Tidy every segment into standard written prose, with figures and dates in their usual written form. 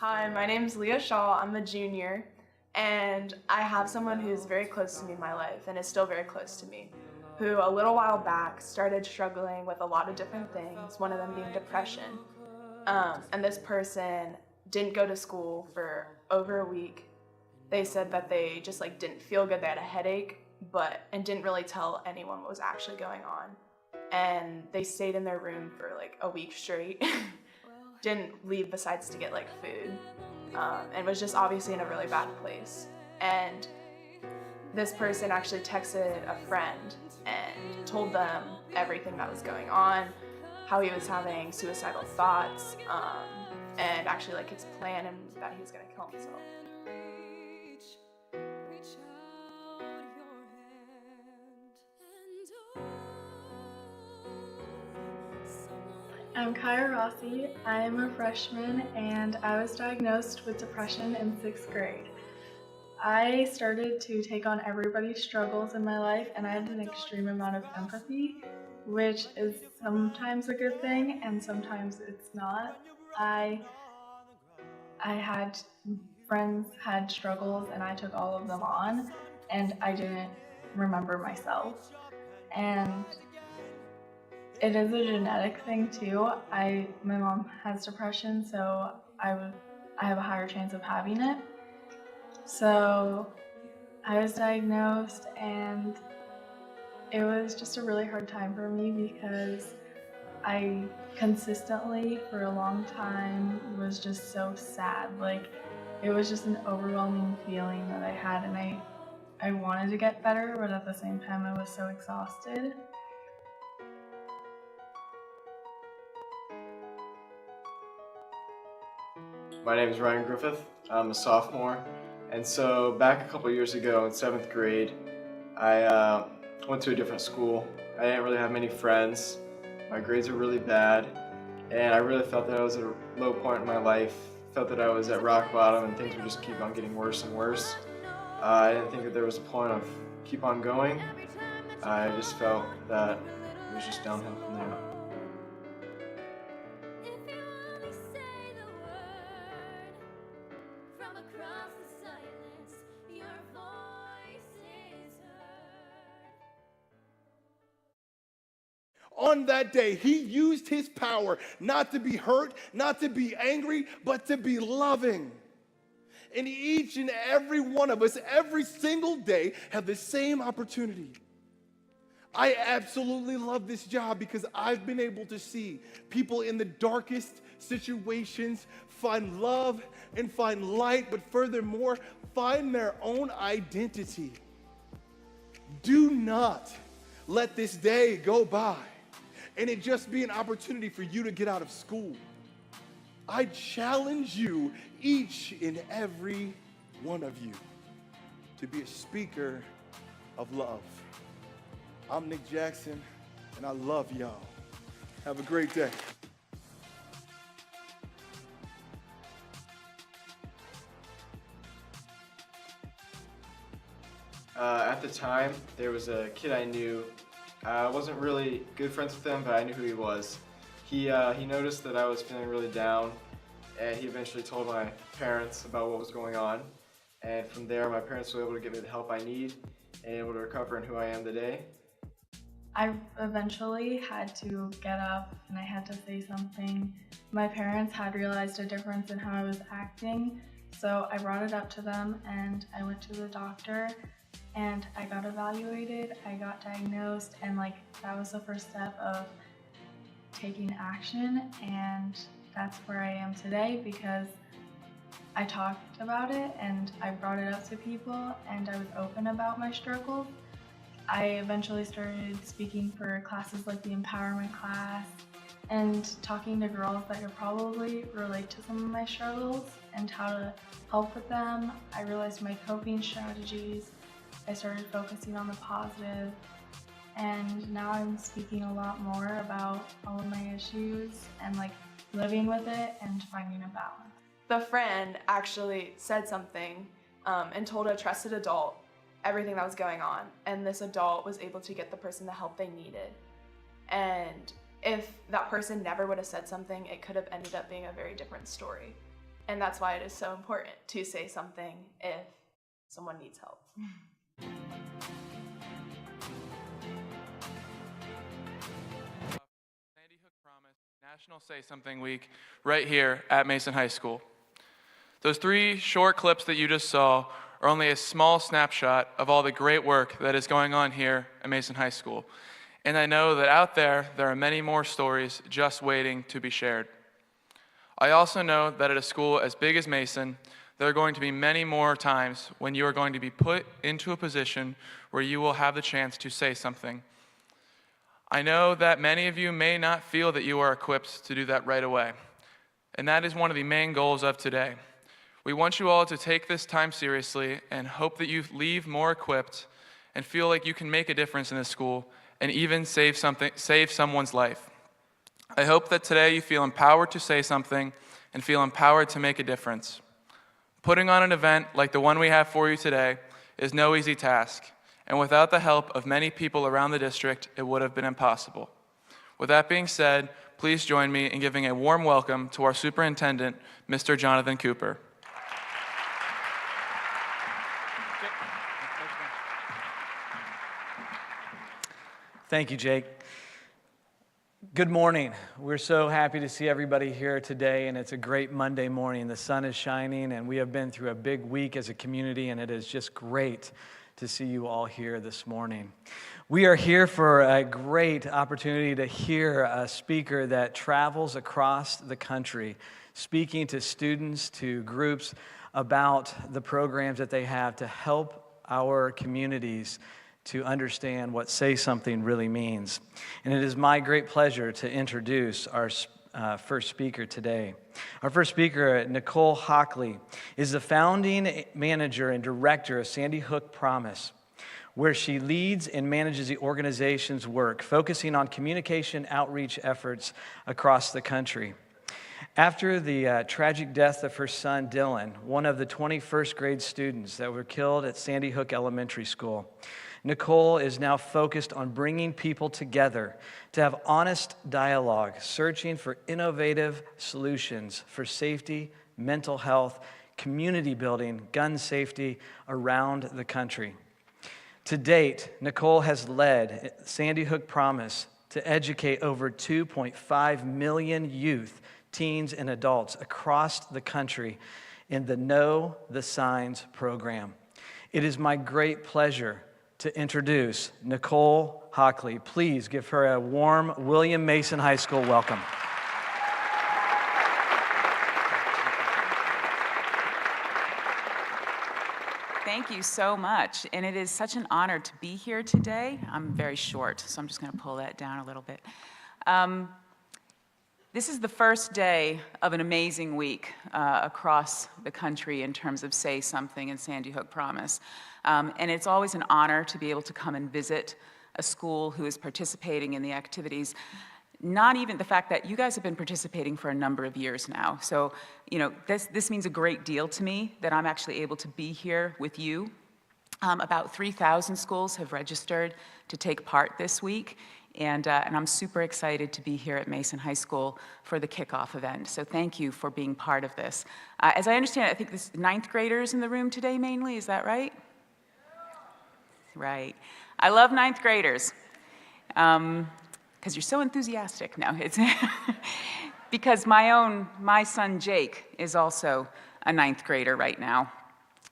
Hi, my name's Leah Shaw. I'm a junior, and I have someone who's very close to me in my life and is still very close to me, who a little while back started struggling with a lot of different things, one of them being depression. And this person didn't go to school for over a week. They said that they just didn't feel good. They had a headache, and didn't really tell anyone what was actually going on. And they stayed in their room for a week straight. Didn't leave besides to get food, and was just obviously in a really bad place. And this person actually texted a friend and told them everything that was going on, how he was having suicidal thoughts, and actually his plan and that he was going to kill himself. I'm Kaya Rossi. I am a freshman and I was diagnosed with depression in 6th grade. I started to take on everybody's struggles in my life and I had an extreme amount of empathy, which is sometimes a good thing and sometimes it's not. I had friends had struggles and I took all of them on and I didn't remember myself. And it is a genetic thing too. My mom has depression, so I have a higher chance of having it. So I was diagnosed and it was just a really hard time for me because I consistently for a long time was just so sad. It was just an overwhelming feeling that I had, and I wanted to get better, but at the same time I was so exhausted. My name is Ryan Griffith. I'm a sophomore, and so back a couple years ago in 7th grade, I went to a different school. I didn't really have many friends. My grades were really bad, and I really felt that I was at a low point in my life. Felt that I was at rock bottom, and things would just keep on getting worse and worse. I didn't think that there was a point of keep on going. I just felt that it was just downhill from there. On that day, he used his power not to be hurt, not to be angry, but to be loving. And each and every one of us, every single day, have the same opportunity. I absolutely love this job because I've been able to see people in the darkest situations find love and find light, but furthermore, find their own identity. Do not let this day go by and it just be an opportunity for you to get out of school. I challenge you, each and every one of you, to be a speaker of love. I'm Nick Jackson, and I love y'all. Have a great day. At the time, there was a kid I knew. I wasn't really good friends with him, but I knew who he was. He noticed that I was feeling really down, and he eventually told my parents about what was going on. And from there, my parents were able to get me the help I need and able to recover in who I am today. I eventually had to get up and I had to say something. My parents had realized a difference in how I was acting, so I brought it up to them and I went to the doctor and I got evaluated, I got diagnosed, and that was the first step of taking action, and that's where I am today because I talked about it and I brought it up to people and I was open about my struggles. I eventually started speaking for classes like the empowerment class and talking to girls that could probably relate to some of my struggles and how to help with them. I realized my coping strategies. I started focusing on the positive, and now I'm speaking a lot more about all of my issues and living with it and finding a balance. The friend actually said something and told a trusted adult everything that was going on, and this adult was able to get the person the help they needed. And if that person never would have said something, it could have ended up being a very different story. And that's why it is so important to say something if someone needs help. Sandy Hook Promise National Say Something Week right here at Mason High School. Those 3 short clips that you just saw are only a small snapshot of all the great work that is going on here at Mason High School. And I know that out there are many more stories just waiting to be shared. I also know that at a school as big as Mason, there are going to be many more times when you are going to be put into a position where you will have the chance to say something. I know that many of you may not feel that you are equipped to do that right away. And that is one of the main goals of today. We want you all to take this time seriously and hope that you leave more equipped and feel like you can make a difference in this school and even save someone's life. I hope that today you feel empowered to say something and feel empowered to make a difference. Putting on an event like the one we have for you today is no easy task, and without the help of many people around the district, it would have been impossible. With that being said, please join me in giving a warm welcome to our superintendent, Mr. Jonathan Cooper. Thank you, Jake. Good morning. We're so happy to see everybody here today, and it's a great Monday morning. The sun is shining, and we have been through a big week as a community, and it is just great to see you all here this morning. We are here for a great opportunity to hear a speaker that travels across the country, speaking to students, to groups about the programs that they have to help our communities to understand what Say Something really means. And it is my great pleasure to introduce our first speaker today. Our first speaker, Nicole Hockley, is the founding manager and director of Sandy Hook Promise, where she leads and manages the organization's work, focusing on communication outreach efforts across the country. After the tragic death of her son, Dylan, one of the 21st grade students that were killed at Sandy Hook Elementary School, Nicole is now focused on bringing people together to have honest dialogue, searching for innovative solutions for safety, mental health, community building, gun safety around the country. To date, Nicole has led Sandy Hook Promise to educate over 2.5 million youth, teens, and adults across the country in the Know the Signs program. It is my great pleasure to introduce Nicole Hockley. Please give her a warm William Mason High School welcome. Thank you so much, and it is such an honor to be here today. I'm very short, so I'm just going to pull that down a little bit. This is the first day of an amazing week across the country in terms of Say Something and Sandy Hook Promise. And it's always an honor to be able to come and visit a school who is participating in the activities. Not even the fact that you guys have been participating for a number of years now. So, you know, this means a great deal to me that I'm actually able to be here with you. About 3,000 schools have registered to take part this week. And I'm super excited to be here at Mason High School for the kickoff event. So thank you for being part of this. As I understand it, I think this 9th graders in the room today mainly, is that right? Right. I love 9th graders because you're so enthusiastic. No, it's because my son Jake is also a 9th grader right now.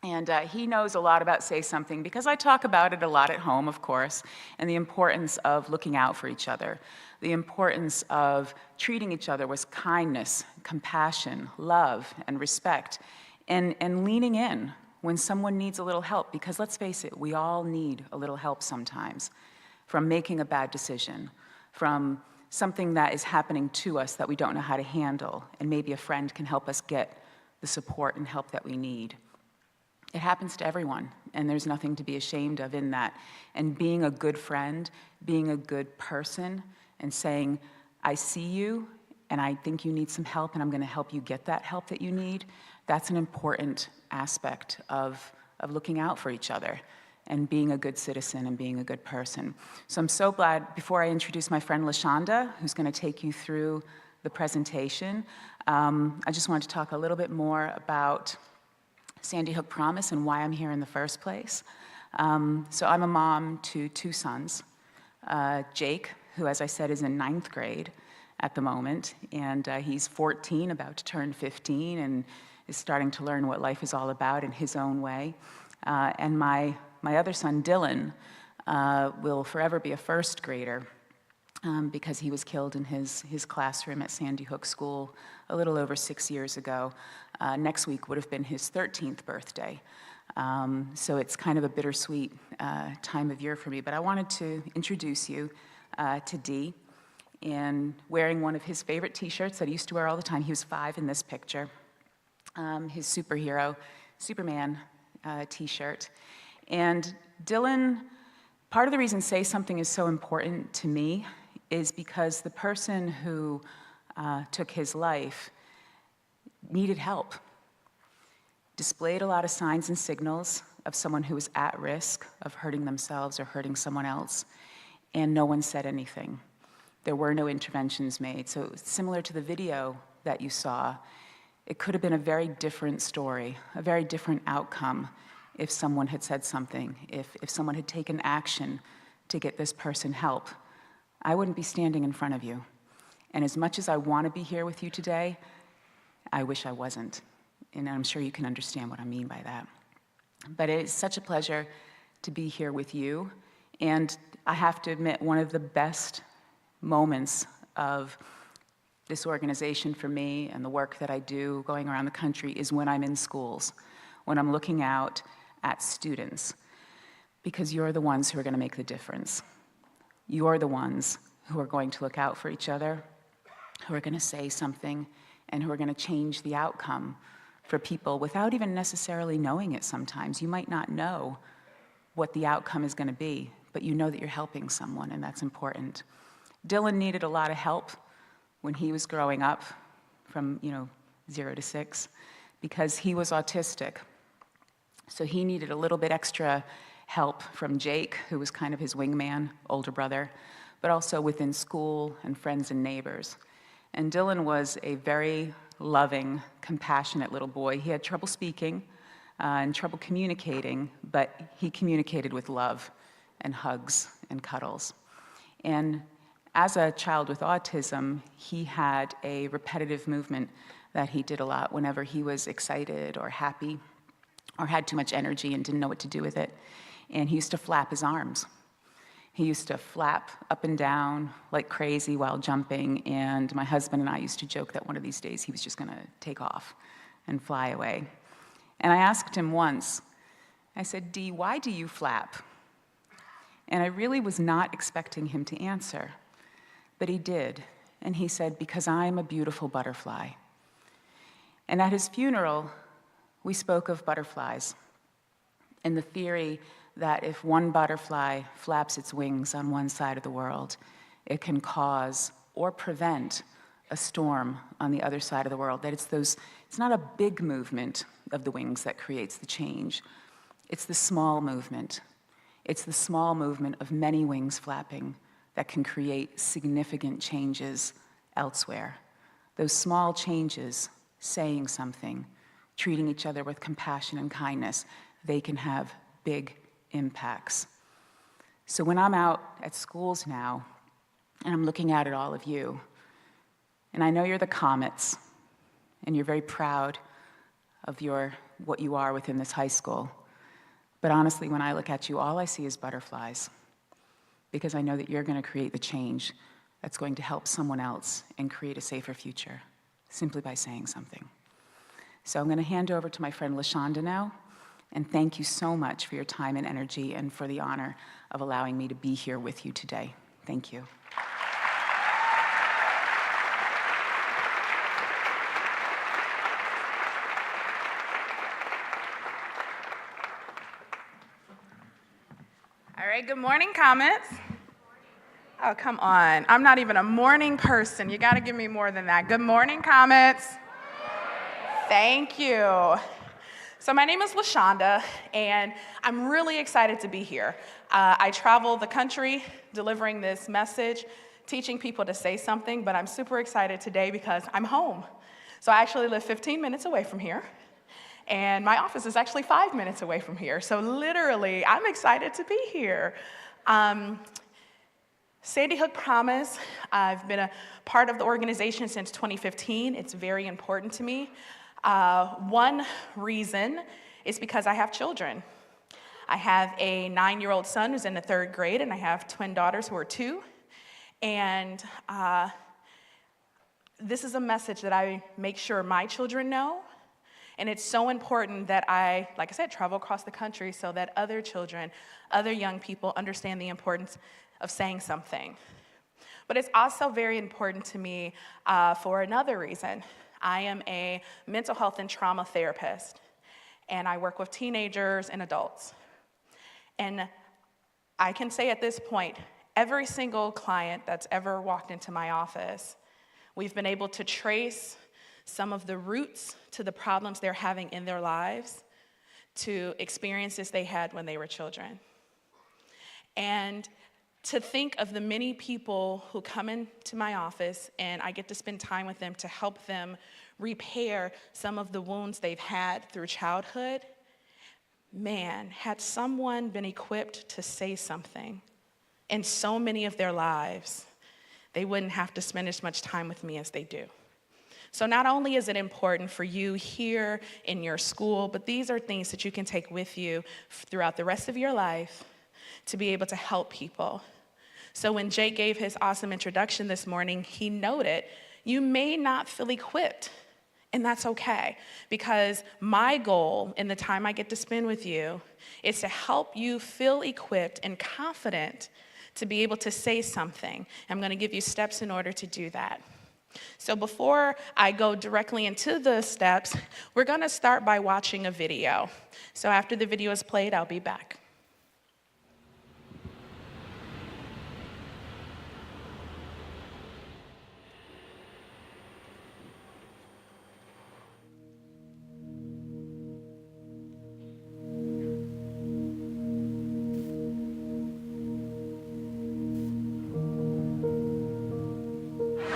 And he knows a lot about Say Something because I talk about it a lot at home, of course, and the importance of looking out for each other, the importance of treating each other with kindness, compassion, love, and respect, and leaning in when someone needs a little help, because let's face it, we all need a little help sometimes, from making a bad decision, from something that is happening to us that we don't know how to handle, and maybe a friend can help us get the support and help that we need. It happens to everyone, and there's nothing to be ashamed of in that. And being a good friend, being a good person, and saying, I see you, and I think you need some help, and I'm going to help you get that help that you need, that's an important aspect of looking out for each other and being a good citizen and being a good person. So I'm so glad, before I introduce my friend LaShonda, who's going to take you through the presentation. I just wanted to talk a little bit more about Sandy Hook Promise and why I'm here in the first place. So I'm a mom to 2 sons. Jake, who, as I said, is in 9th grade at the moment, and he's 14, about to turn 15, and is starting to learn what life is all about in his own way. And my other son, Dylan, will forever be a 1st grader because he was killed in his classroom at Sandy Hook School a little over 6 years ago. Next week would have been his 13th birthday. So it's kind of a bittersweet time of year for me. But I wanted to introduce you to Dee, and wearing one of his favorite t-shirts that he used to wear all the time. He was 5 in this picture. His superhero, Superman t-shirt. And Dylan, part of the reason Say Something is so important to me is because the person who took his life needed help, displayed a lot of signs and signals of someone who was at risk of hurting themselves or hurting someone else, and no one said anything. There were no interventions made. So similar to the video that you saw, it could have been a very different story, a very different outcome if someone had said something, if someone had taken action to get this person help. I wouldn't be standing in front of you. And as much as I want to be here with you today, I wish I wasn't. And I'm sure you can understand what I mean by that. But it is such a pleasure to be here with you. And I have to admit, one of the best moments of this organization for me and the work that I do going around the country is when I'm in schools, when I'm looking out at students, because you're the ones who are going to make the difference. You're the ones who are going to look out for each other, who are going to say something, and who are going to change the outcome for people without even necessarily knowing it sometimes. You might not know what the outcome is going to be, but you know that you're helping someone, and that's important. Dylan needed a lot of help when he was growing up from 0 to 6 because he was autistic. So he needed a little bit extra help from Jake, who was kind of his wingman, older brother, but also within school and friends and neighbors. And Dylan was a very loving, compassionate little boy. He had trouble speaking and trouble communicating, but he communicated with love and hugs and cuddles. And as a child with autism, he had a repetitive movement that he did a lot whenever he was excited or happy or had too much energy and didn't know what to do with it. And he used to flap his arms. He used to flap up and down like crazy while jumping, and my husband and I used to joke that one of these days he was just going to take off and fly away. And I asked him once, I said, "Dee, why do you flap?" And I really was not expecting him to answer, but he did. And he said, "Because I'm a beautiful butterfly." And at his funeral, we spoke of butterflies and the theory that if one butterfly flaps its wings on one side of the world, it can cause or prevent a storm on the other side of the world. That it's not a big movement of the wings that creates the change. It's the small movement. It's the small movement of many wings flapping that can create significant changes elsewhere. Those small changes, saying something, treating each other with compassion and kindness, they can have big impacts. So when I'm out at schools now, and I'm looking out at all of you, and I know you're the comets, and you're very proud of what you are within this high school, but honestly, when I look at you, all I see is butterflies, because I know that you're going to create the change that's going to help someone else and create a safer future, simply by saying something. So I'm going to hand over to my friend LaShonda now, and thank you so much for your time and energy and for the honor of allowing me to be here with you today. Thank you. All right, good morning, Comets. Oh, come on. I'm not even a morning person. You got to give me more than that. Good morning, Comets. Thank you. So my name is LaShonda, and I'm really excited to be here. I travel the country delivering this message teaching people to say something, but I'm super excited today because I'm home. So I actually live 15 minutes away from here, and my office is actually 5 minutes away from here. So literally, I'm excited to be here. Sandy Hook Promise, I've been a part of the organization since 2015. It's very important to me. One reason is because I have children. I have a 9-year-old son who's in the 3rd grade, and I have twin daughters who are 2. And this is a message that I make sure my children know. And it's so important that I, like I said, travel across the country so that other children, other young people understand the importance of saying something. But it's also very important to me for another reason. I am a mental health and trauma therapist, and I work with teenagers and adults. And I can say at this point, every single client that's ever walked into my office, we've been able to trace some of the roots to the problems they're having in their lives, to experiences they had when they were children. And to think of the many people who come into my office and I get to spend time with them to help them repair some of the wounds they've had through childhood, man, had someone been equipped to say something in so many of their lives, they wouldn't have to spend as much time with me as they do. So not only is it important for you here in your school, but these are things that you can take with you throughout the rest of your life to be able to help people. So when Jake gave his awesome introduction this morning, he noted, you may not feel equipped, and that's okay, because my goal in the time I get to spend with you is to help you feel equipped and confident to be able to say something. I'm going to give you steps in order to do that. So before I go directly into the steps, we're going to start by watching a video. So after the video is played, I'll be back.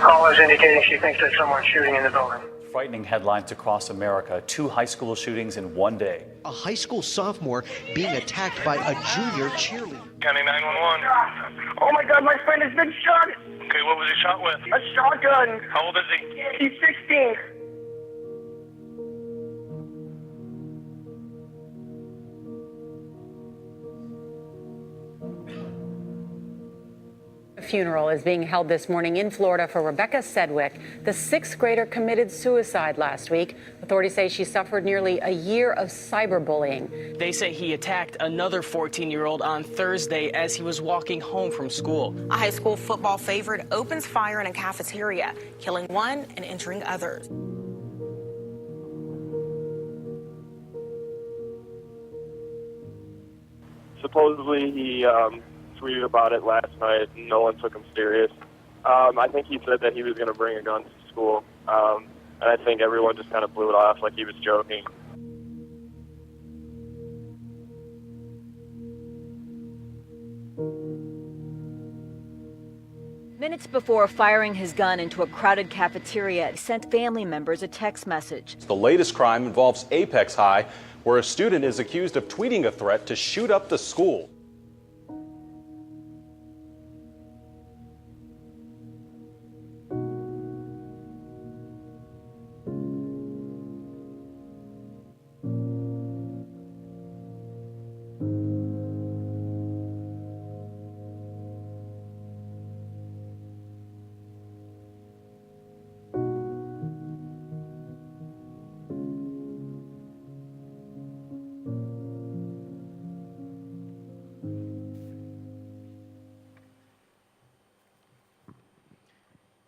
Callers indicating she thinks that someone's shooting in the building. Frightening headlines across America. 2 high school shootings in one day. A high school sophomore being attacked by a junior cheerleader. County 911. Oh my God, my friend has been shot. Okay, what was he shot with? A shotgun. How old is he? He's 16. A funeral is being held this morning in Florida for Rebecca Sedgwick. The 6th grader committed suicide last week. Authorities say she suffered nearly a year of cyberbullying. They say he attacked another 14-year-old on Thursday as he was walking home from school. A high school football favorite opens fire in a cafeteria, killing one and injuring others. Supposedly he tweeted about it last night. No one took him serious. I think he said that he was going to bring a gun to school, and I think everyone just kind of blew it off like he was joking. Minutes before firing his gun into a crowded cafeteria, he sent family members a text message. The latest crime involves Apex High, where a student is accused of tweeting a threat to shoot up the school.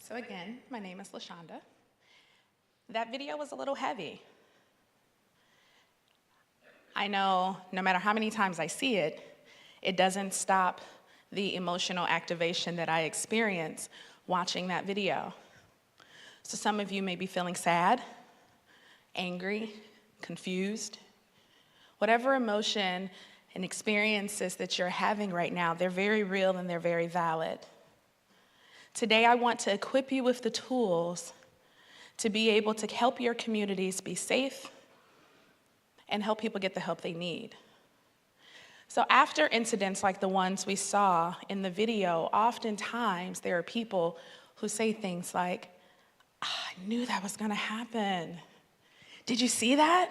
So again, my name is LaShonda. That video was a little heavy. I know no matter how many times I see it, it doesn't stop the emotional activation that I experience watching that video. So some of you may be feeling sad, angry, confused. Whatever emotion and experiences that you're having right now, they're very real and they're very valid. Today, I want to equip you with the tools to be able to help your communities be safe and help people get the help they need. So after incidents like the ones we saw in the video, oftentimes there are people who say things like, I knew that was gonna happen. Did you see that?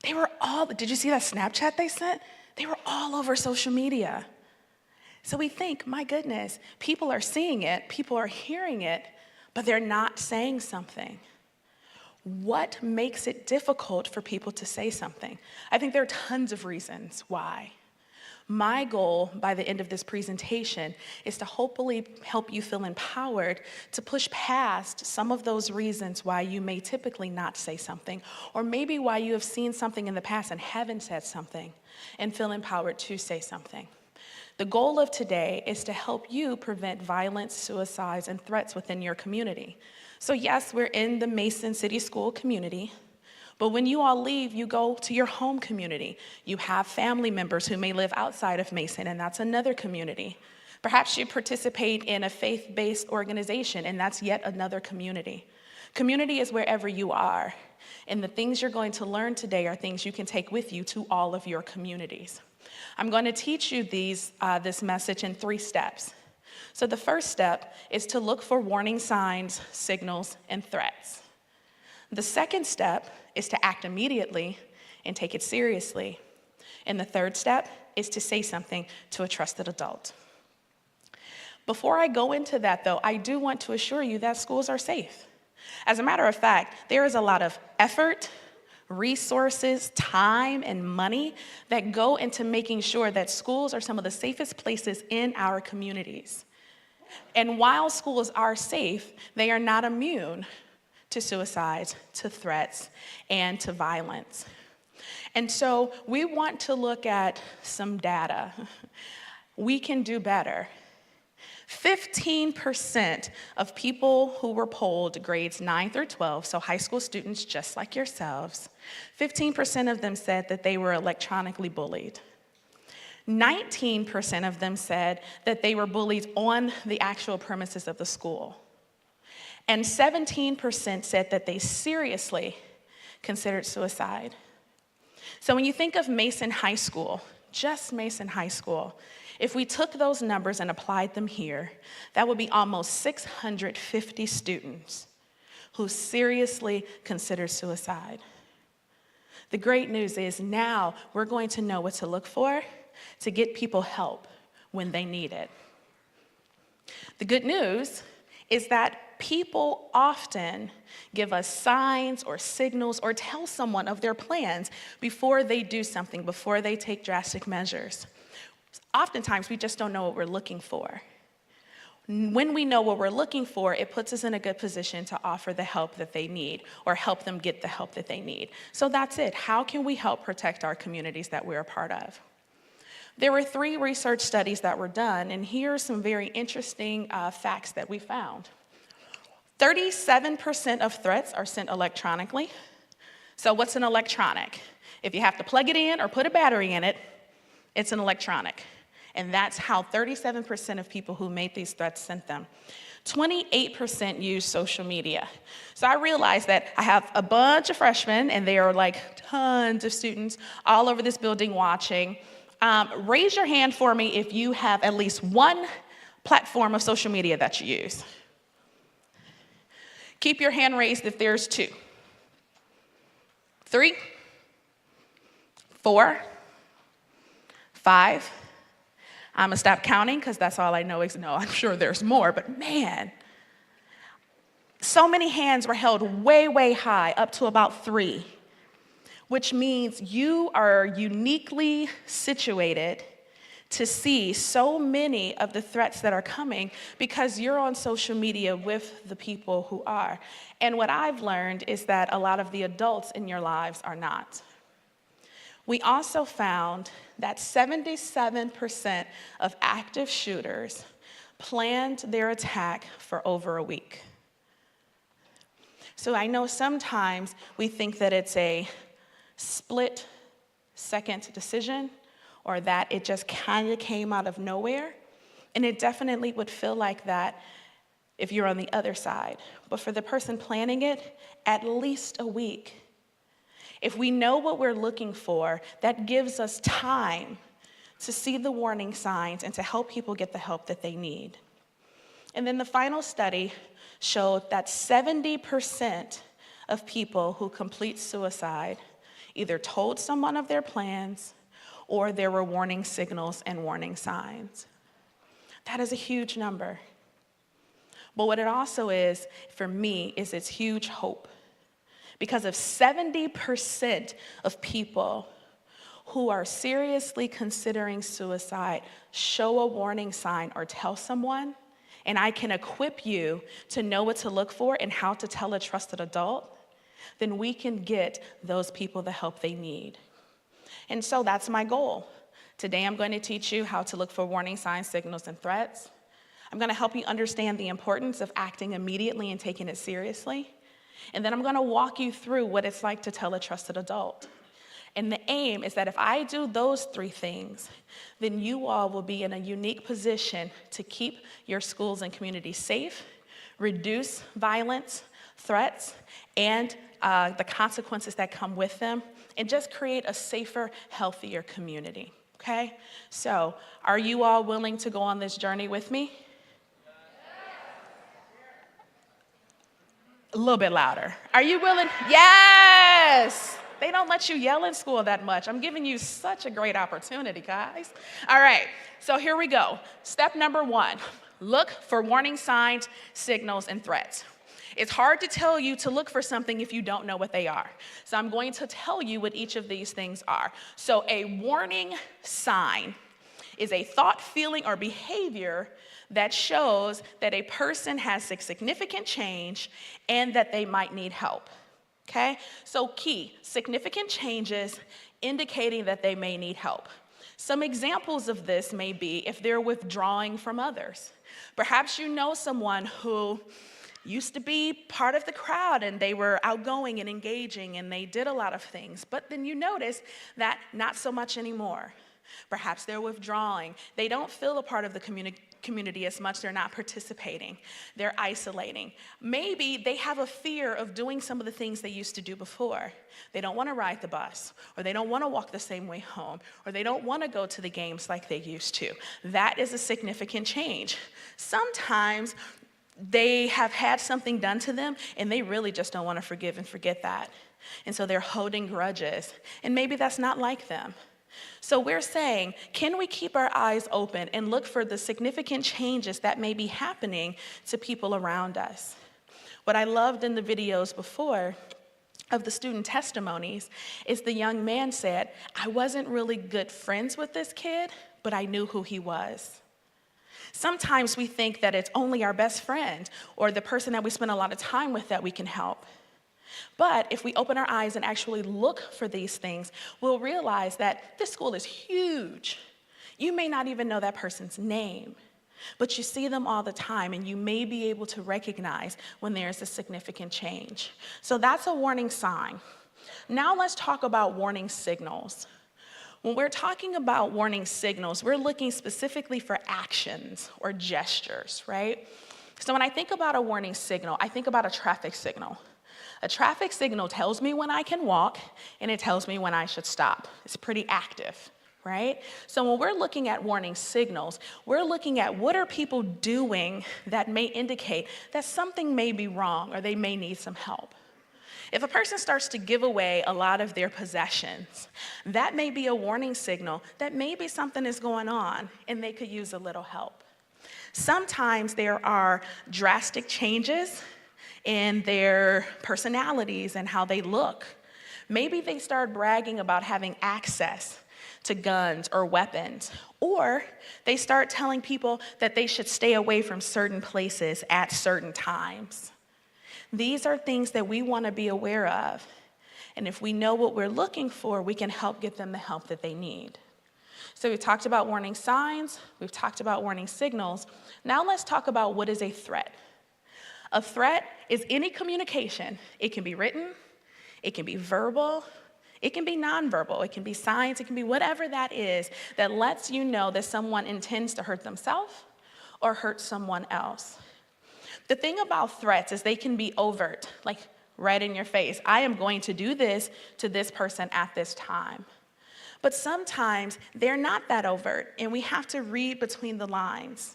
Did you see that Snapchat they sent? They were all over social media. So we think, my goodness, people are seeing it, people are hearing it, but they're not saying something. What makes it difficult for people to say something? I think there are tons of reasons why. My goal by the end of this presentation is to hopefully help you feel empowered to push past some of those reasons why you may typically not say something, or maybe why you have seen something in the past and haven't said something, and feel empowered to say something. The goal of today is to help you prevent violence, suicides, and threats within your community. So yes, we're in the Mason City School community, but when you all leave, you go to your home community. You have family members who may live outside of Mason, and that's another community. Perhaps you participate in a faith-based organization, and that's yet another community. Community is wherever you are, and the things you're going to learn today are things you can take with you to all of your communities. I'm going to teach you this message in 3 steps. So the first step is to look for warning signs, signals, and threats. The second step is to act immediately and take it seriously. And the third step is to say something to a trusted adult. Before I go into that, though, I do want to assure you that schools are safe. As a matter of fact, there is a lot of effort, resources, time, and money that go into making sure that schools are some of the safest places in our communities. And while schools are safe, they are not immune to suicides, to threats, and to violence. And so we want to look at some data. We can do better. 15% of people who were polled grades 9 through 12, so high school students just like yourselves, 15% of them said that they were electronically bullied. 19% of them said that they were bullied on the actual premises of the school. And 17% said that they seriously considered suicide. So when you think of Mason High School, just Mason High School, if we took those numbers and applied them here, that would be almost 650 students who seriously considered suicide. The great news is now we're going to know what to look for to get people help when they need it. The good news is that people often give us signs or signals or tell someone of their plans before they do something, before they take drastic measures. Oftentimes, we just don't know what we're looking for. When we know what we're looking for, it puts us in a good position to offer the help that they need or help them get the help that they need. So that's it. How can we help protect our communities that we're a part of? There were 3 research studies that were done, and here are some very interesting facts that we found. 37% of threats are sent electronically. So what's an electronic? If you have to plug it in or put a battery in it, it's an electronic. And that's how 37% of people who made these threats sent them. 28% use social media. So I realized that I have a bunch of freshmen, and there are like tons of students all over this building watching. Raise your hand for me if you have at least one platform of social media that you use. Keep your hand raised if there's 2. 3, 4, 5. I'm gonna stop counting because that's all I know is no, I'm sure there's more, but man. So many hands were held way, way high, up to about 3, which means you are uniquely situated to see so many of the threats that are coming because you're on social media with the people who are. And what I've learned is that a lot of the adults in your lives are not. We also found that 77% of active shooters planned their attack for over a week. So I know sometimes we think that it's a split-second decision or that it just kind of came out of nowhere, and it definitely would feel like that if you're on the other side. But for the person planning it, at least a week. If we know what we're looking for, that gives us time to see the warning signs and to help people get the help that they need. And then the final study showed that 70% of people who complete suicide either told someone of their plans or there were warning signals and warning signs. That is a huge number. But what it also is, for me, is it's huge hope. Because if 70% of people who are seriously considering suicide show a warning sign or tell someone, and I can equip you to know what to look for and how to tell a trusted adult, then we can get those people the help they need. And so that's my goal. Today I'm going to teach you how to look for warning signs, signals, and threats. I'm going to help you understand the importance of acting immediately and taking it seriously. And then I'm going to walk you through what it's like to tell a trusted adult. And the aim is that if I do those three things, then you all will be in a unique position to keep your schools and communities safe, reduce violence, threats, and the consequences that come with them, and just create a safer, healthier community, okay? So, are you all willing to go on this journey with me? A little bit louder. Are you willing? Yes! They don't let you yell in school that much. I'm giving you such a great opportunity, guys. All right, so here we go. Step number 1, look for warning signs, signals, and threats. It's hard to tell you to look for something if you don't know what they are. So I'm going to tell you what each of these things are. So a warning sign is a thought, feeling, or behavior that shows that a person has a significant change and that they might need help. Okay? So key, significant changes indicating that they may need help. Some examples of this may be if they're withdrawing from others. Perhaps you know someone who used to be part of the crowd and they were outgoing and engaging and they did a lot of things, but then you notice that not so much anymore. Perhaps they're withdrawing. They don't feel a part of the community as much. They're not participating. They're isolating. Maybe they have a fear of doing some of the things they used to do before. They don't want to ride the bus, or they don't want to walk the same way home, or they don't want to go to the games like they used to. That is a significant change. Sometimes they have had something done to them and they really just don't want to forgive and forget that. And so they're holding grudges. And maybe that's not like them. So we're saying, can we keep our eyes open and look for the significant changes that may be happening to people around us? What I loved in the videos before of the student testimonies is the young man said, I wasn't really good friends with this kid, but I knew who he was. Sometimes we think that it's only our best friend or the person that we spend a lot of time with that we can help. But if we open our eyes and actually look for these things, we'll realize that this school is huge. You may not even know that person's name, but you see them all the time and you may be able to recognize when there's a significant change. So that's a warning sign. Now let's talk about warning signals. When we're talking about warning signals, we're looking specifically for actions or gestures, right? So when I think about a warning signal, I think about a traffic signal. A traffic signal tells me when I can walk, and it tells me when I should stop. It's pretty active, right? So when we're looking at warning signals, we're looking at what are people doing that may indicate that something may be wrong or they may need some help. If a person starts to give away a lot of their possessions, that may be a warning signal that maybe something is going on and they could use a little help. Sometimes there are drastic changes in their personalities and how they look. Maybe they start bragging about having access to guns or weapons, or they start telling people that they should stay away from certain places at certain times. These are things that we want to be aware of. And if we know what we're looking for, we can help get them the help that they need. So we've talked about warning signs, we've talked about warning signals. Now let's talk about what is a threat. A threat is any communication. It can be written, it can be verbal, it can be nonverbal, it can be signs, it can be whatever that is that lets you know that someone intends to hurt themselves or hurt someone else. The thing about threats is they can be overt, like right in your face. I am going to do this to this person at this time. But sometimes they're not that overt, and we have to read between the lines.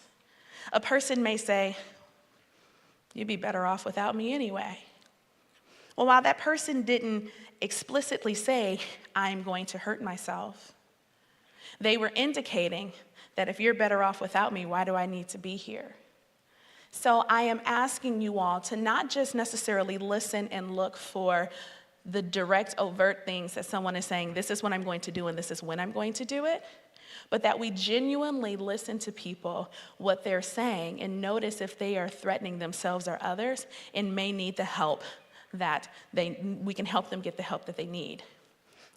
A person may say, "You'd be better off without me anyway." Well, while that person didn't explicitly say, "I'm going to hurt myself," they were indicating that if you're better off without me, why do I need to be here? So I am asking you all to not just necessarily listen and look for the direct, overt things that someone is saying, this is what I'm going to do and this is when I'm going to do it, but that we genuinely listen to people, what they're saying, and notice if they are threatening themselves or others and may need the help that we can help them get the help that they need.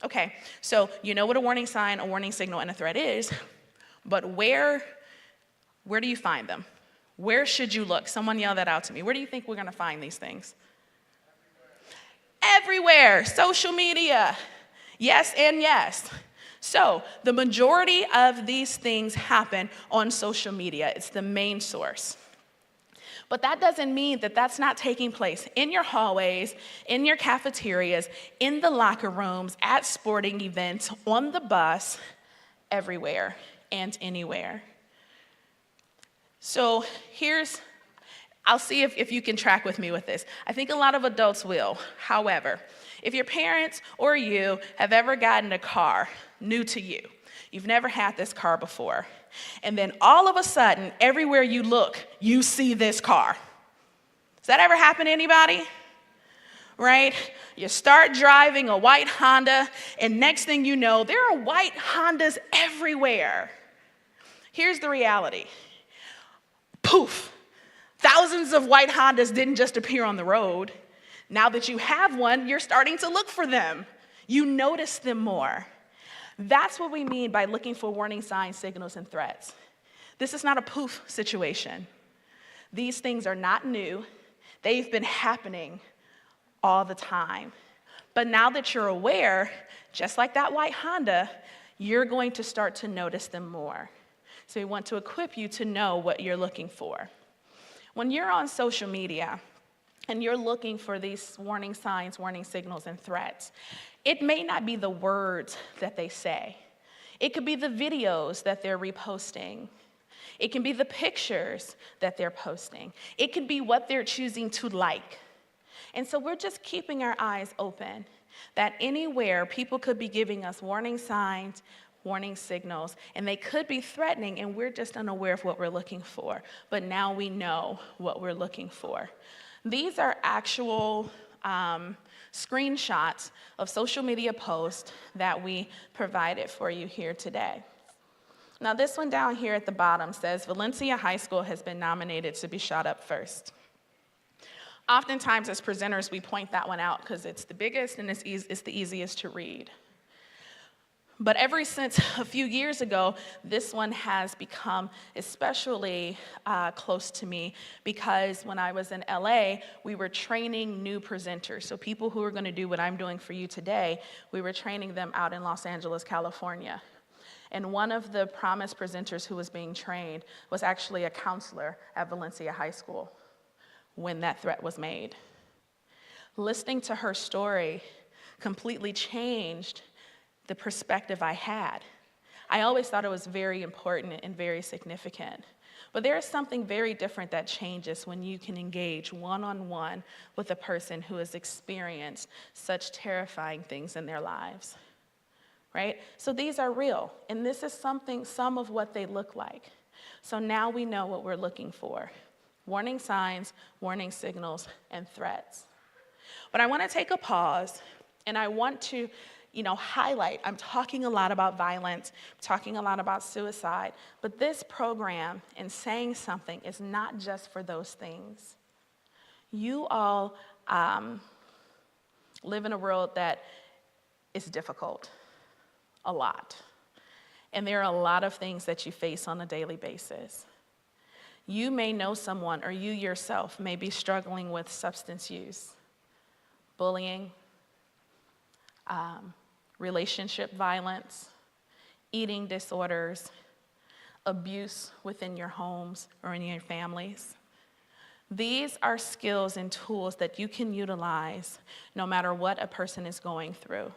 Okay, so you know what a warning sign, a warning signal, and a threat is, but where do you find them? Where should you look? Someone yell that out to me. Where do you think we're gonna find these things? Everywhere. Social media. Yes and yes. So the majority of these things happen on social media. It's the main source. But that doesn't mean that that's not taking place in your hallways, in your cafeterias, in the locker rooms, at sporting events, on the bus, everywhere and anywhere. So I'll see if you can track with me with this. I think a lot of adults will. However, if your parents or you have ever gotten a car new to you, you've never had this car before, and then all of a sudden, everywhere you look, you see this car. Does that ever happen to anybody? Right? You start driving a white Honda, and next thing you know, there are white Hondas everywhere. Here's the reality. Poof. Thousands of white Hondas didn't just appear on the road. Now that you have one, you're starting to look for them. You notice them more. That's what we mean by looking for warning signs, signals, and threats. This is not a poof situation. These things are not new. They've been happening all the time. But now that you're aware, just like that white Honda, you're going to start to notice them more. So we want to equip you to know what you're looking for. When you're on social media and you're looking for these warning signs, warning signals, and threats, it may not be the words that they say. It could be the videos that they're reposting. It can be the pictures that they're posting. It could be what they're choosing to like. And so we're just keeping our eyes open that anywhere people could be giving us warning signs, warning signals, and they could be threatening, and we're just unaware of what we're looking for. But now we know what we're looking for. These are actual screenshots of social media posts that we provided for you here today. Now this one down here at the bottom says, Valencia High School has been nominated to be shot up first. Oftentimes as presenters, we point that one out because it's the biggest and it's the easiest to read. But ever since a few years ago, this one has become especially close to me because when I was in LA, we were training new presenters. So people who are going to do what I'm doing for you today, we were training them out in Los Angeles, California. And one of the promised presenters who was being trained was actually a counselor at Valencia High School when that threat was made. Listening to her story completely changed the perspective I had. I always thought it was very important and very significant. But there is something very different that changes when you can engage one-on-one with a person who has experienced such terrifying things in their lives, right? So these are real, and this is some of what they look like. So now we know what we're looking for. Warning signs, warning signals, and threats. But I want to take a pause, and I want to highlight, I'm talking a lot about violence, talking a lot about suicide, but this program and saying something is not just for those things. You all live in a world that is difficult, a lot. And there are a lot of things that you face on a daily basis. You may know someone, or you yourself may be struggling with substance use, bullying, relationship violence, eating disorders, abuse within your homes or in your families. These are skills and tools that you can utilize no matter what a person is going through.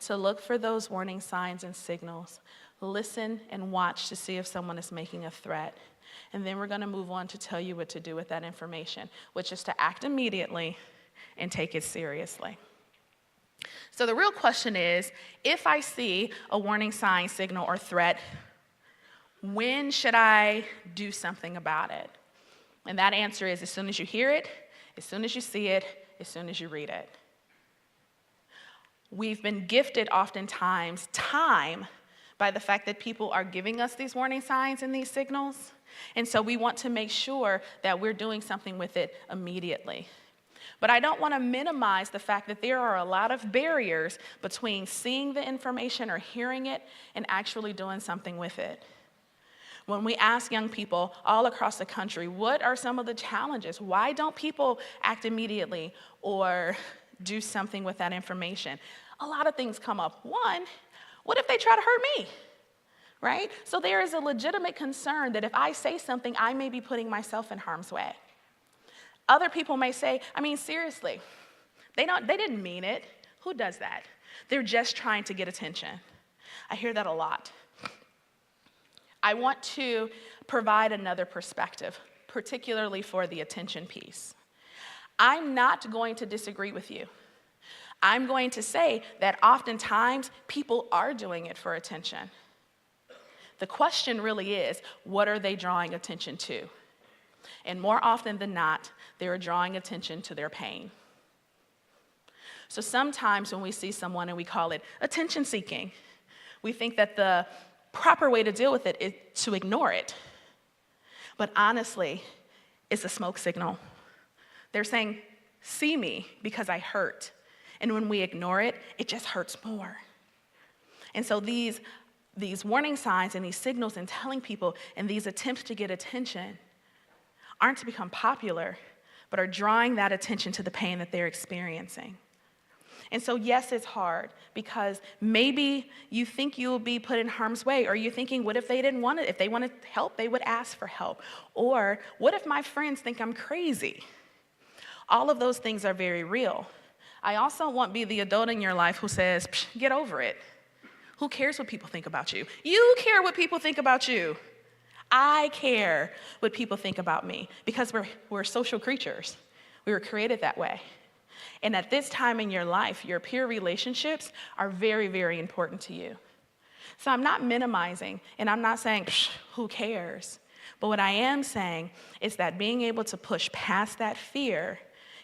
To look for those warning signs and signals, listen and watch to see if someone is making a threat. And then we're going to move on to tell you what to do with that information, which is to act immediately and take it seriously. So the real question is, if I see a warning sign, signal, or threat, when should I do something about it? And that answer is as soon as you hear it, as soon as you see it, as soon as you read it. We've been gifted oftentimes time by the fact that people are giving us these warning signs and these signals. And so we want to make sure that we're doing something with it immediately. But I don't want to minimize the fact that there are a lot of barriers between seeing the information or hearing it and actually doing something with it. When we ask young people all across the country, what are some of the challenges? Why don't people act immediately or do something with that information? A lot of things come up. One, what if they try to hurt me? Right? So there is a legitimate concern that if I say something, I may be putting myself in harm's way. Other people may say, I mean, seriously, they didn't mean it. Who does that? They're just trying to get attention. I hear that a lot. I want to provide another perspective, particularly for the attention piece. I'm not going to disagree with you. I'm going to say that oftentimes people are doing it for attention. The question really is, what are they drawing attention to? And more often than not, they are drawing attention to their pain. So sometimes when we see someone and we call it attention seeking, we think that the proper way to deal with it is to ignore it. But honestly, it's a smoke signal. They're saying, see me because I hurt. And when we ignore it, it just hurts more. And so these warning signs and these signals and telling people and these attempts to get attention aren't to become popular, but are drawing that attention to the pain that they're experiencing. And so yes, it's hard because maybe you think you'll be put in harm's way, or you're thinking, what if they didn't want it? If they wanted help, they would ask for help. Or what if my friends think I'm crazy? All of those things are very real. I also won't be the adult in your life who says, get over it. Who cares what people think about you? You care what people think about you. I care what people think about me because we're social creatures. We were created that way. And at this time in your life, your peer relationships are very, very important to you. So I'm not minimizing, and I'm not saying, who cares? But what I am saying is that being able to push past that fear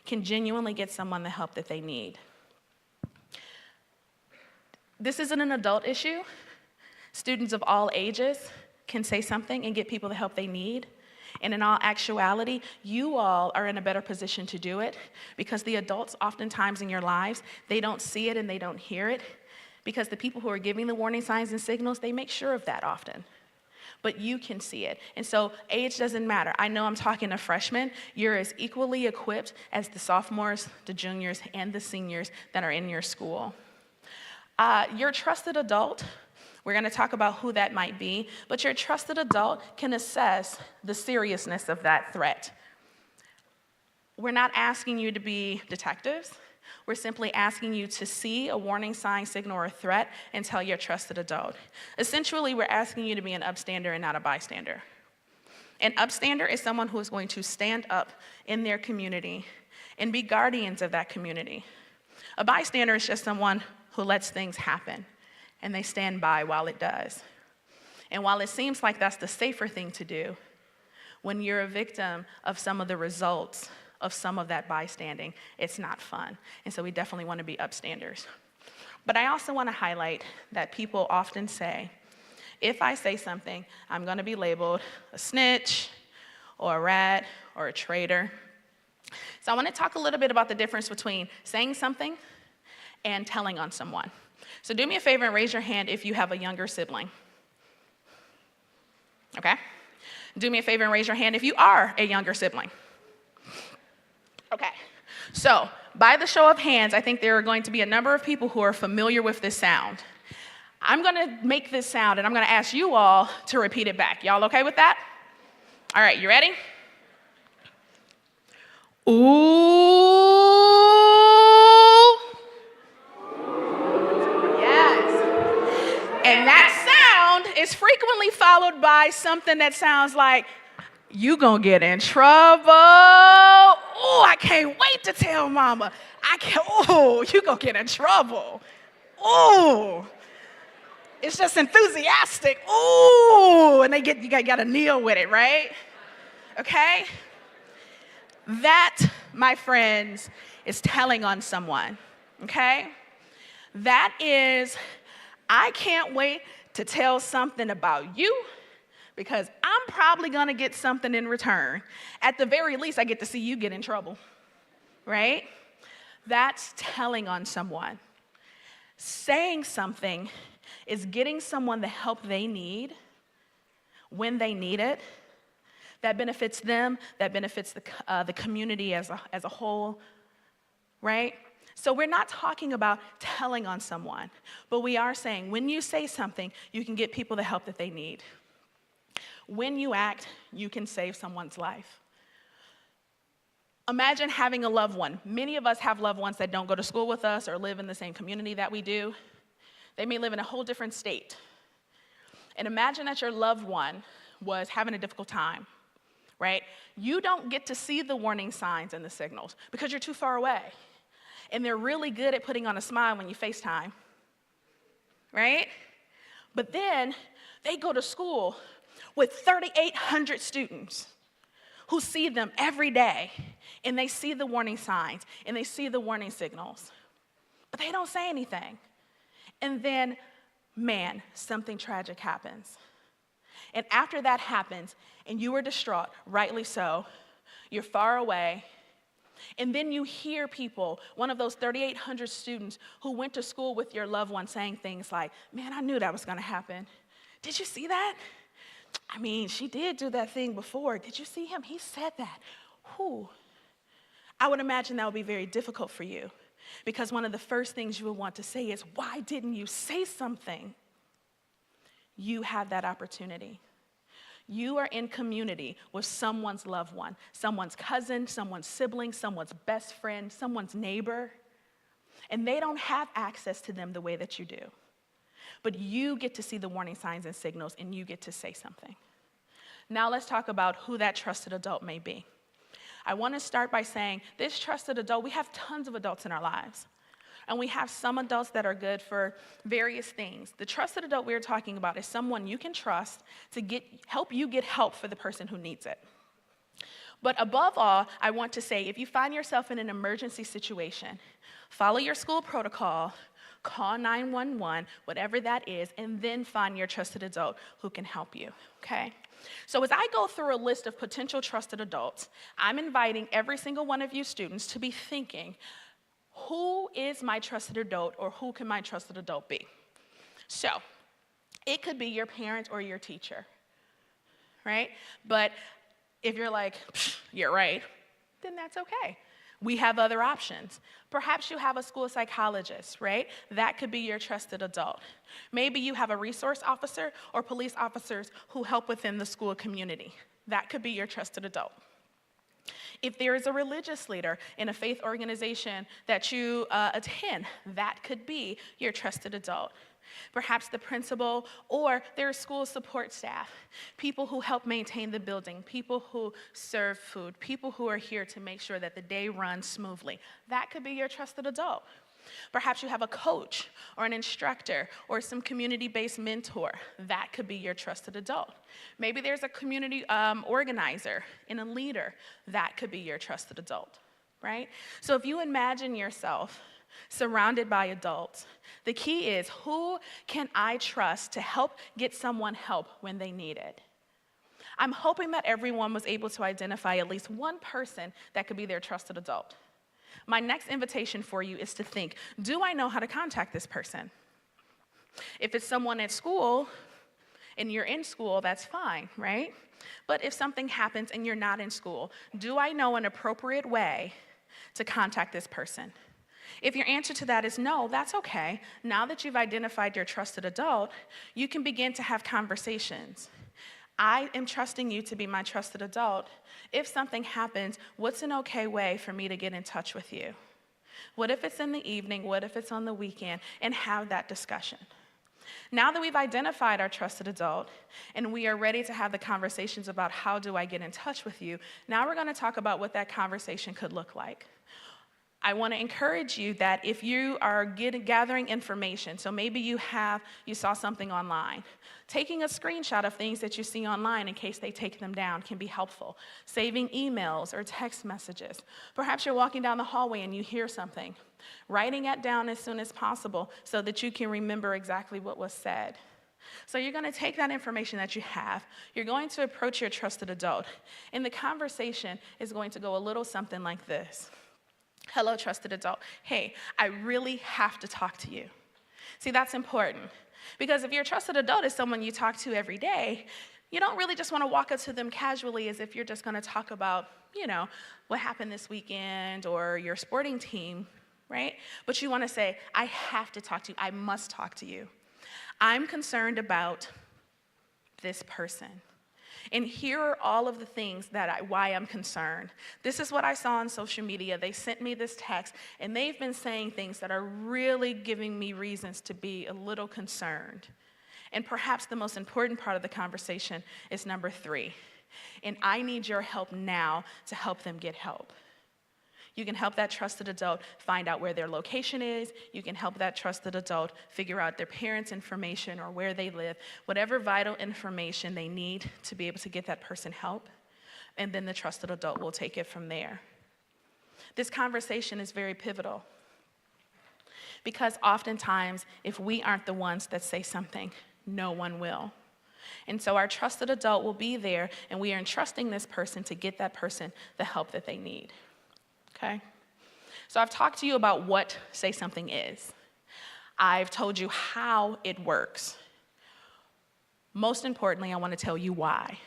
can genuinely get someone the help that they need. This isn't an adult issue. Students of all ages can say something and get people the help they need. And in all actuality, you all are in a better position to do it because the adults oftentimes in your lives, they don't see it and they don't hear it because the people who are giving the warning signs and signals, they make sure of that often. But you can see it. And so age doesn't matter. I know I'm talking to freshmen. You're as equally equipped as the sophomores, the juniors, and the seniors that are in your school. Your trusted adult, we're going to talk about who that might be, but your trusted adult can assess the seriousness of that threat. We're not asking you to be detectives. We're simply asking you to see a warning sign, signal, or threat and tell your trusted adult. Essentially, we're asking you to be an upstander and not a bystander. An upstander is someone who is going to stand up in their community and be guardians of that community. A bystander is just someone who lets things happen, and they stand by while it does. And while it seems like that's the safer thing to do, when you're a victim of some of the results of some of that bystanding, it's not fun. And so we definitely want to be upstanders. But I also want to highlight that people often say, if I say something, I'm going to be labeled a snitch or a rat or a traitor. So I want to talk a little bit about the difference between saying something and telling on someone. So do me a favor and raise your hand if you have a younger sibling. Okay? Do me a favor and raise your hand if you are a younger sibling. Okay. So by the show of hands, I think there are going to be a number of people who are familiar with this sound. I'm going to make this sound, and I'm going to ask you all to repeat it back. Y'all okay with that? All right, you ready? Ooh. Yes. And that sound is frequently followed by something that sounds like, you gonna get in trouble. Oh, I can't wait to tell mama. You gonna get in trouble. Oh, it's just enthusiastic. Oh, and you gotta kneel with it, right? Okay? That, my friends, is telling on someone, okay? That is, I can't wait to tell something about you because I'm probably gonna get something in return. At the very least, I get to see you get in trouble, right? That's telling on someone. Saying something is getting someone the help they need when they need it. That benefits them, that benefits the community as a whole, right? So we're not talking about telling on someone, but we are saying when you say something, you can get people the help that they need. When you act, you can save someone's life. Imagine having a loved one. Many of us have loved ones that don't go to school with us or live in the same community that we do. They may live in a whole different state. And imagine that your loved one was having a difficult time, right? You don't get to see the warning signs and the signals because you're too far away. And they're really good at putting on a smile when you FaceTime, right? But then they go to school with 3,800 students who see them every day, and they see the warning signs, and they see the warning signals, but they don't say anything. And then, man, something tragic happens. And after that happens, and you are distraught, rightly so, you're far away, and then you hear people, one of those 3,800 students who went to school with your loved one saying things like, man, I knew that was gonna happen. Did you see that? I mean, she did do that thing before. Did you see him? He said that. Whew. I would imagine that would be very difficult for you because one of the first things you would want to say is, why didn't you say something? You have that opportunity. You are in community with someone's loved one, someone's cousin, someone's sibling, someone's best friend, someone's neighbor, and they don't have access to them the way that you do. But you get to see the warning signs and signals, and you get to say something. Now let's talk about who that trusted adult may be. I want to start by saying this trusted adult, we have tons of adults in our lives. And we have some adults that are good for various things. The trusted adult we're talking about is someone you can trust to help you get help for the person who needs it. But above all, I want to say, if you find yourself in an emergency situation, follow your school protocol, call 911, whatever that is, and then find your trusted adult who can help you, okay? So as I go through a list of potential trusted adults, I'm inviting every single one of you students to be thinking, who is my trusted adult, or who can my trusted adult be? So it could be your parent or your teacher, right? But if you're like, you're right, then that's okay. We have other options. Perhaps you have a school psychologist, right? That could be your trusted adult. Maybe you have a resource officer or police officers who help within the school community. That could be your trusted adult. If there is a religious leader in a faith organization that you attend, that could be your trusted adult. Perhaps the principal, or their school support staff, people who help maintain the building, people who serve food, people who are here to make sure that the day runs smoothly. That could be your trusted adult. Perhaps you have a coach or an instructor or some community-based mentor. That could be your trusted adult. Maybe there's a community organizer and a leader. That could be your trusted adult, right? So if you imagine yourself surrounded by adults, the key is, who can I trust to help get someone help when they need it? I'm hoping that everyone was able to identify at least one person that could be their trusted adult. My next invitation for you is to think, do I know how to contact this person? If it's someone at school and you're in school, that's fine, right? But if something happens and you're not in school, do I know an appropriate way to contact this person? If your answer to that is no, that's okay. Now that you've identified your trusted adult, you can begin to have conversations. I am trusting you to be my trusted adult. If something happens, what's an okay way for me to get in touch with you? What if it's in the evening? What if it's on the weekend? And have that discussion. Now that we've identified our trusted adult and we are ready to have the conversations about how do I get in touch with you, now we're going to talk about what that conversation could look like. I want to encourage you that if you are gathering information, so maybe you saw something online, taking a screenshot of things that you see online in case they take them down can be helpful. Saving emails or text messages. Perhaps you're walking down the hallway and you hear something. Writing it down as soon as possible so that you can remember exactly what was said. So you're going to take that information that you have, you're going to approach your trusted adult, and the conversation is going to go a little something like this. Hello, trusted adult. Hey, I really have to talk to you. See, that's important. Because if your trusted adult is someone you talk to every day, you don't really just want to walk up to them casually as if you're just going to talk about, what happened this weekend or your sporting team, right? But you want to say, I have to talk to you. I must talk to you. I'm concerned about this person. And here are all of the things why I'm concerned. This is what I saw on social media. They sent me this text, and they've been saying things that are really giving me reasons to be a little concerned. And perhaps the most important part of the conversation is number 3. And I need your help now to help them get help. You can help that trusted adult find out where their location is. You can help that trusted adult figure out their parents' information or where they live, whatever vital information they need to be able to get that person help. And then the trusted adult will take it from there. This conversation is very pivotal because oftentimes, if we aren't the ones that say something, no one will. And so our trusted adult will be there, and we are entrusting this person to get that person the help that they need. Okay? So I've talked to you about what Say Something is. I've told you how it works. Most importantly, I want to tell you why.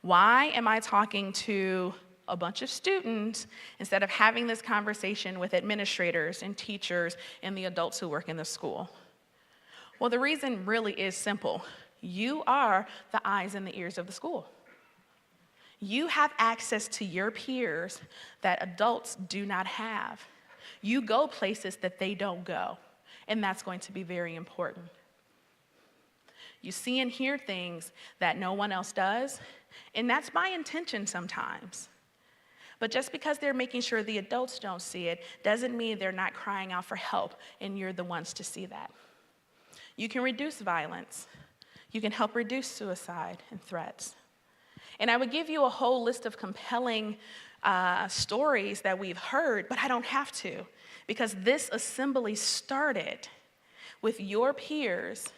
Why am I talking to a bunch of students instead of having this conversation with administrators and teachers and the adults who work in the school? Well, the reason really is simple. You are the eyes and the ears of the school. You have access to your peers that adults do not have. You go places that they don't go, and that's going to be very important. You see and hear things that no one else does, and that's my intention sometimes. But just because they're making sure the adults don't see it doesn't mean they're not crying out for help, and you're the ones to see that. You can reduce violence. You can help reduce suicide and threats. And I would give you a whole list of compelling stories that we've heard, but I don't have to, because this assembly started with your peers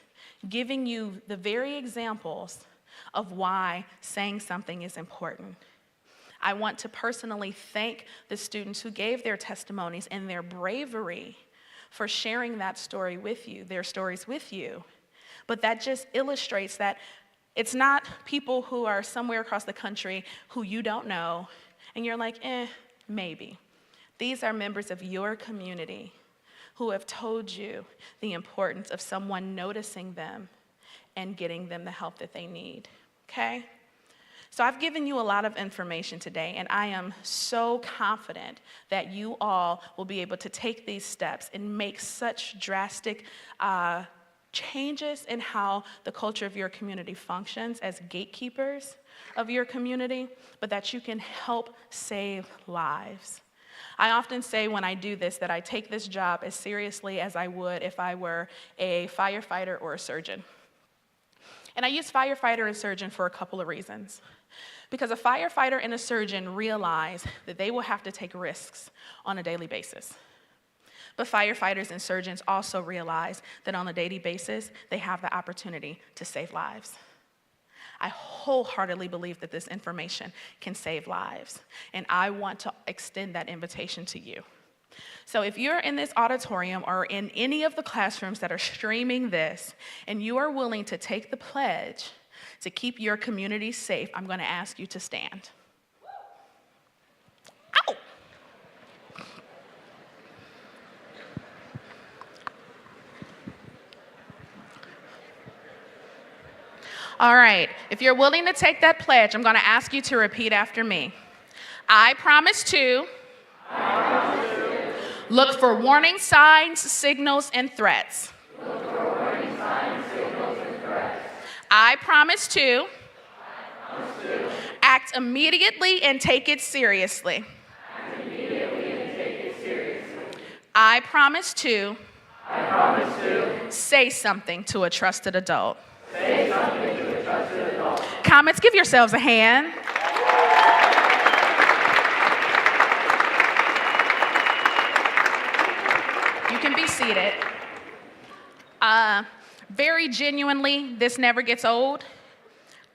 giving you the very examples of why saying something is important. I want to personally thank the students who gave their testimonies and their bravery for sharing that story with you, their stories with you. But that just illustrates that it's not people who are somewhere across the country who you don't know, and you're like, maybe. These are members of your community who have told you the importance of someone noticing them and getting them the help that they need, okay? So I've given you a lot of information today, and I am so confident that you all will be able to take these steps and make such drastic changes in how the culture of your community functions as gatekeepers of your community, but that you can help save lives. I often say when I do this that I take this job as seriously as I would if I were a firefighter or a surgeon. And I use firefighter and surgeon for a couple of reasons. Because a firefighter and a surgeon realize that they will have to take risks on a daily basis. But firefighters and surgeons also realize that on a daily basis, they have the opportunity to save lives. I wholeheartedly believe that this information can save lives, and I want to extend that invitation to you. So if you're in this auditorium or in any of the classrooms that are streaming this, and you are willing to take the pledge to keep your community safe, I'm going to ask you to stand. Ow! All right, if you're willing to take that pledge, I'm going to ask you to repeat after me. I promise to look for warning signs, signals, and threats. I promise to act immediately and take it seriously. I promise to say something to a trusted adult. Comments, give yourselves a hand. You can be seated. Very genuinely, this never gets old.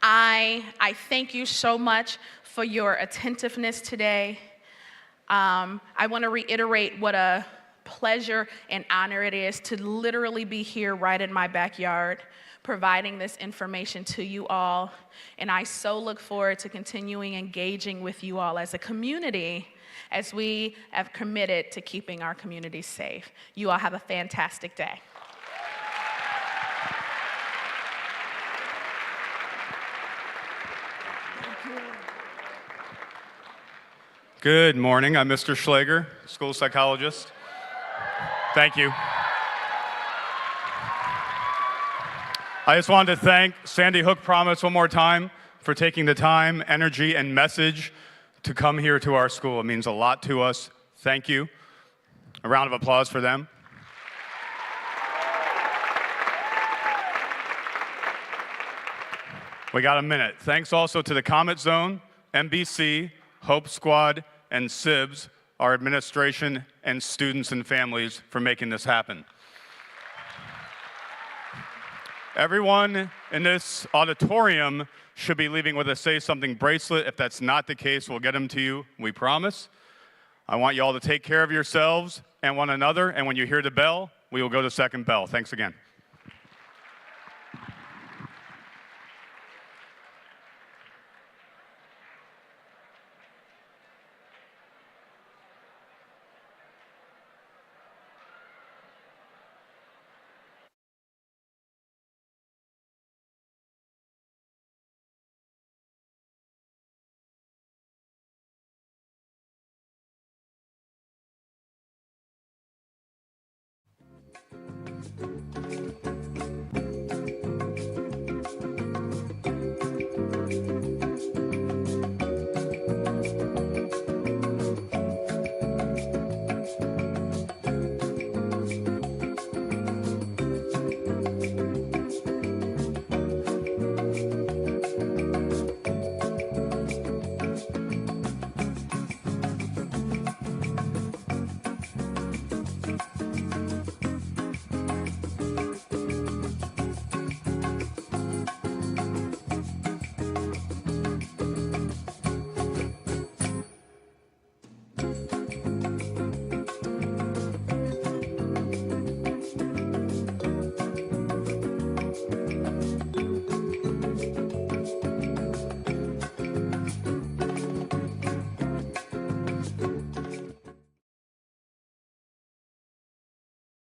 I thank you so much for your attentiveness today. I want to reiterate what a pleasure and honor it is to literally be here right in my backyard, providing this information to you all. And I so look forward to continuing engaging with you all as a community as we have committed to keeping our community safe. You all have a fantastic day. Good morning. I'm Mr. Schlager, school psychologist. Thank you. I just wanted to thank Sandy Hook Promise one more time for taking the time, energy, and message to come here to our school. It means a lot to us. Thank you. A round of applause for them. We got a minute. Thanks also to the Comet Zone, MBC, Hope Squad, and SIBS, our administration, and students and families for making this happen. Everyone in this auditorium should be leaving with a Say Something bracelet. If that's not the case, we'll get them to you, we promise. I want you all to take care of yourselves and one another, and when you hear the bell, we will go to second bell. Thanks again.